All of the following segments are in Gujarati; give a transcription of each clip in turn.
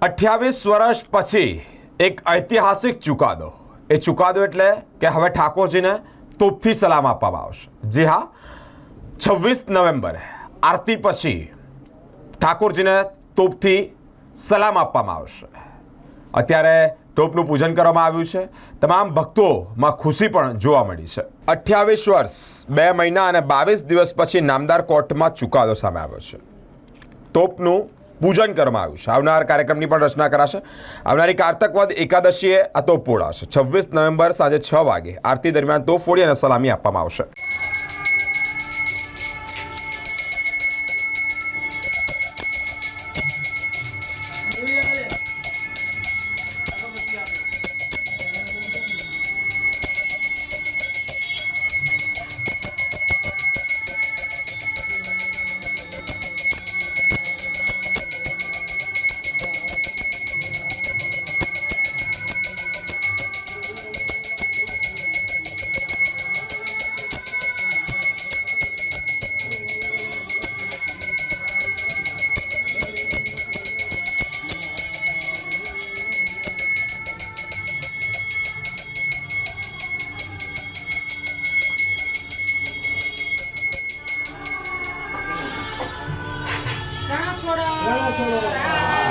28 વર્ષ પછી એક ઐતિહાસિક ચુકાદો। એ ચુકાદો એટલે કે હવે ઠાકોરજીને તોપથી સલામ આપવામાં આવશે। જી હા, 26 નવેમ્બરે આરતી પછી ઠાકોરજીને તોપથી સલામ આપવામાં આવશે। અત્યારે તોપનું પૂજન કરવામાં આવ્યું છે। તમામ ભક્તોમાં ખુશી પણ જોવા મળી છે। 28 વર્ષ 2 મહિના અને 22 દિવસ પછી નામદાર કોર્ટમાં ચુકાદો સામે આવ્યો છે। તોપનું પૂજન કરવામાં આવ્યું છે। આવનાર કાર્યક્રમની પણ રચના કરાશે। આવનારી કારતક વદ એકાદશીએ આ તોપ ફોડાશે। 26 નવેમ્બર સાંજે 6 વાગે આરતી દરમિયાન તોપ ફોડી અને સલામી આપવામાં આવશે।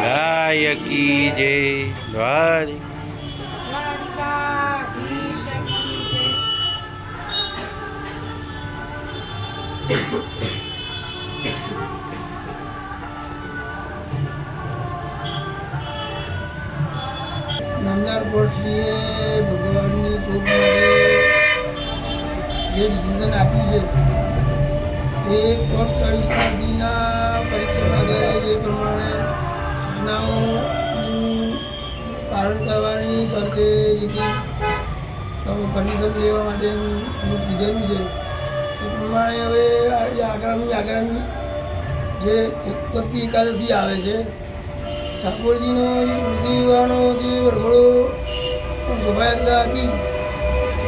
गाय की जय द्वार नामदार कोर्टश्रीए भगवाननी तोप માટે જે ડિસિઝન આપ્યું છે એ કોર્ટ કમિશનરજીના પરીક્ષાના આધારે જે પ્રમાણે સૂચનાઓ પાલન કરવાની શરતે જેથી પરમિશન લેવા માટેનું કીધેલું છે એ પ્રમાણે હવે આગામી જે 31 એકાદશી આવે છે ઠાકોરજીનો જે તુલસી વિવાહનો જે વરઘોડો શોભાયાત્રા હતી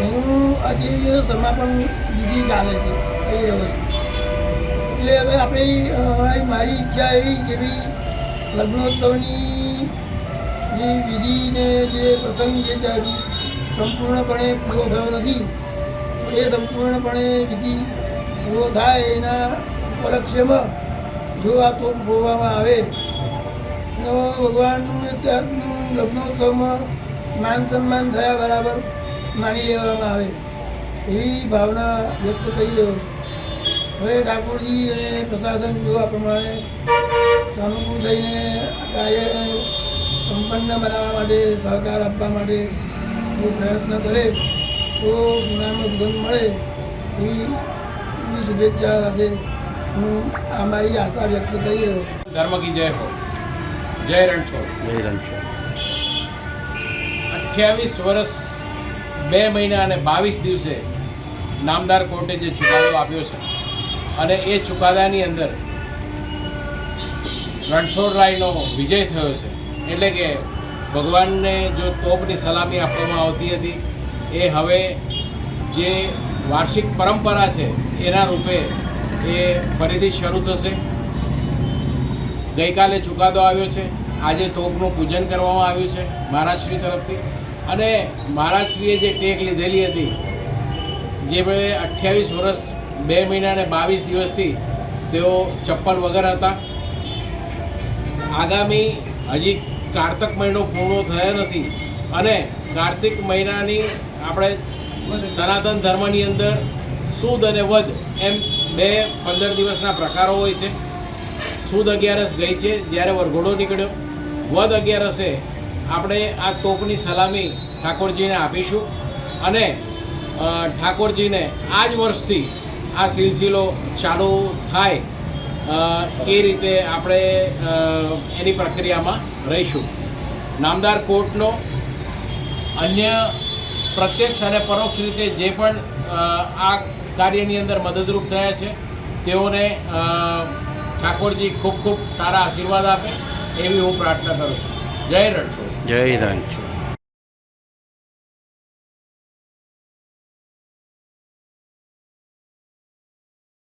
એનું આજે સમાપન વિધિ ચાલે છે થઈ રહ્યો છે। એટલે હવે આપણે મારી ઈચ્છા એવી કે ભાઈ લગ્નોત્સવની જે વિધિ ને જે પ્રસંગ જે ચાલ્યું સંપૂર્ણપણે પૂરો થયો નથી તો એ સંપૂર્ણપણે વિધિ પૂરો થાય એના ઉપલક્ષ્યમાં જો આ તોપ ફોડવામાં આવે તો ભગવાનનું એક જાતનું લગ્નોત્સવમાં માન સન્માન થયા બરાબર માની લેવામાં આવે એવી ભાવના વ્યક્ત કરી રહ્યો છે। હવે ઠાકોરજી અને પ્રશાસન જો આ પ્રમાણે સાનુકૂળ થઈને કાર્ય સંપન્ન બનાવવા માટે સહકાર આપવા માટે જો પ્રયત્ન કરે તો ગુનામાં સુગંધ મળે એવી શુભેચ્છા સાથે હું આ મારી આશા વ્યક્ત કરી રહ્યો છું। धर्म की जय हो। जय रणछोड़। 28 વર્ષ 2 મહિના અને 22 દિવસે નામદાર કોર્ટે જે ચુકાદો આપ્યો છે અને એ ચુકાદાની અંદર રણછોડરાયનો વિજય થયો છે। એટલે કે ભગવાનને જો તોપની સલામી આપવામાં આવતી હતી એ હવે જે વાર્ષિક પરંપરા છે એના રૂપે એ ફરીથી શરૂ થશે। ગઈકાલે ચુકાદો આવ્યો છે, આજે તોપનું પૂજન કરવામાં આવ્યું છે મહારાજશ્રી તરફથી અને મહારાજશ્રીએ જે ટેક લીધેલી હતી જે 28 વર્ષ 2 મહિના અને 22 દિવસથી તેઓ ચપ્પલ વગર હતા। આગામી હજી કારતક મહિનો પૂર્ણ થયો નથી અને કાર્તિક મહિનાની આપણે સનાતન ધર્મની અંદર સુદ અને વદ એમ 15 દિવસના પ્રકારો હોય છે। સુદ 11 ગઈ છે જ્યારે વરઘોડો નીકળ્યો, વદ 11 આપણે આ તોપની સલામી ઠાકોરજીને આપીશું અને ઠાકોરજીને આ જ વર્ષથી આ સિલસિલો ચાલુ થાય એ રીતે આપણે એની પ્રક્રિયામાં રહીશું। નામદાર કોર્ટનો અન્ય પ્રત્યક્ષ અને પરોક્ષ રીતે જે પણ આ કાર્યની અંદર મદદરૂપ થયા છે તેઓને ઠાકોરજી ખૂબ ખૂબ સારા આશીર્વાદ આપે એવી હું પ્રાર્થના કરું છું। જય રણછોડ। જય રણછોડ।